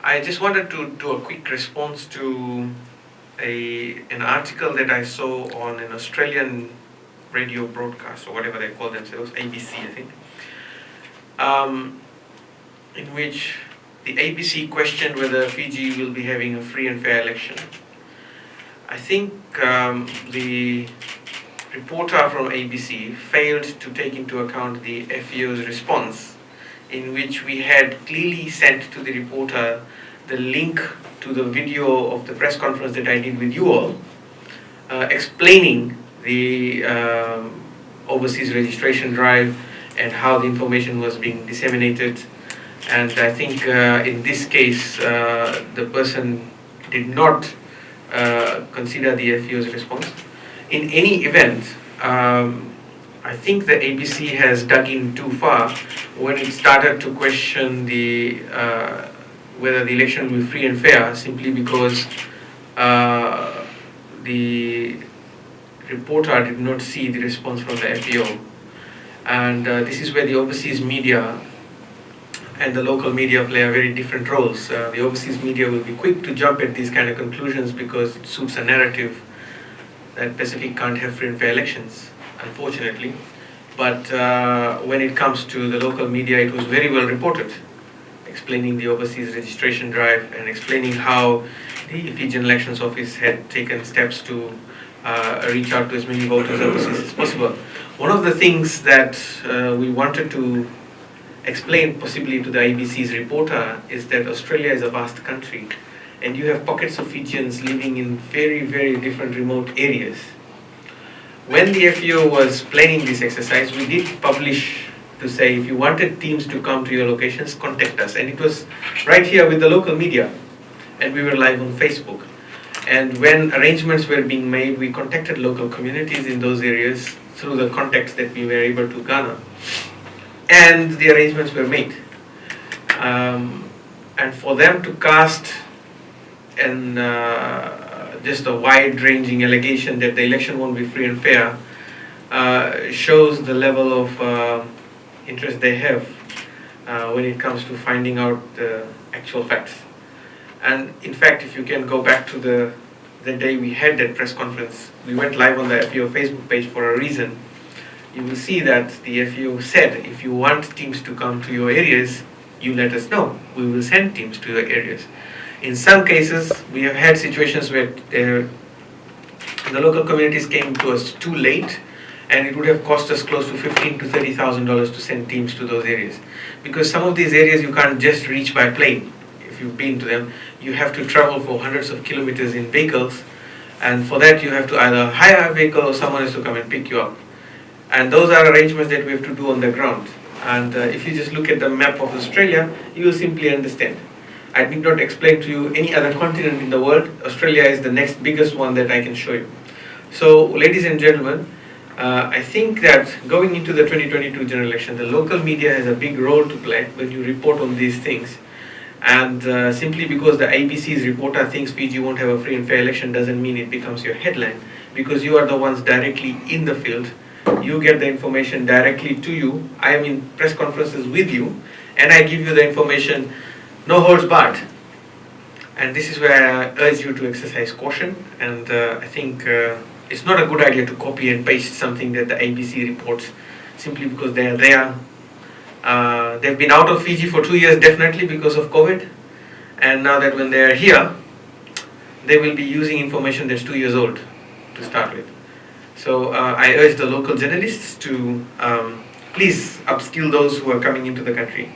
I just wanted to do a quick response to an article that I saw on an Australian radio broadcast, or whatever they call themselves, ABC, I think, in which the ABC questioned whether Fiji will be having a free and fair election. I think the reporter from ABC failed to take into account the FAO's response, in which we had clearly sent to the reporter the link to the video of the press conference that I did with you all, explaining the overseas registration drive and how the information was being disseminated. And I think in this case, the person did not consider the FAO's response. In any event, I think the ABC has dug in too far when it started to question whether the election will be free and fair, simply because the reporter did not see the response from the FAO. And this is where the overseas media and the local media play a very different roles. The overseas media will be quick to jump at these kind of conclusions because it suits a narrative that Pacific can't have free and fair elections, unfortunately. But when it comes to the local media, it was very well reported, explaining the overseas registration drive and explaining how the Fijian Elections Office had taken steps to reach out to as many voters overseas as possible. One of the things that we wanted to explain possibly to the ABC's reporter is that Australia is a vast country, and you have pockets of Fijians living in very, very different remote areas. When the FAO was planning this exercise, we did publish to say, if you wanted teams to come to your locations, contact us. And it was right here with the local media, and we were live on Facebook. And when arrangements were being made, we contacted local communities in those areas through the contacts that we were able to garner. And the arrangements were made. And for them to cast just a wide-ranging allegation that the election won't be free and fair shows the level of interest they have when it comes to finding out the actual facts. And in fact, if you can go back to the day we had that press conference, we went live on the FAO Facebook page for a reason. You will see that the FAO said, if you want teams to come to your areas, you let us know. We will send teams to your areas. In some cases, we have had situations where the local communities came to us too late, and it would have cost us close to $15,000 to $30,000 to send teams to those areas. Because some of these areas you can't just reach by plane. If you've been to them, you have to travel for hundreds of kilometers in vehicles, and for that you have to either hire a vehicle or someone has to come and pick you up. And those are arrangements that we have to do on the ground. And if you just look at the map of Australia, you will simply understand. I did not explain to you any other continent in the world. Australia is the next biggest one that I can show you. So, ladies and gentlemen, I think that going into the 2022 general election, the local media has a big role to play when you report on these things. And simply because the ABC's reporter thinks Fiji won't have a free and fair election doesn't mean it becomes your headline, because you are the ones directly in the field. You get the information directly to you. I am in press conferences with you, and I give you the information, no holds barred. And this is where I urge you to exercise caution. And I think it's not a good idea to copy and paste something that the ABC reports simply because they are there. They've been out of Fiji for 2 years, definitely because of COVID. And now that when they are here, they will be using information that's 2 years old to start with. So I urge the local journalists to please upskill those who are coming into the country.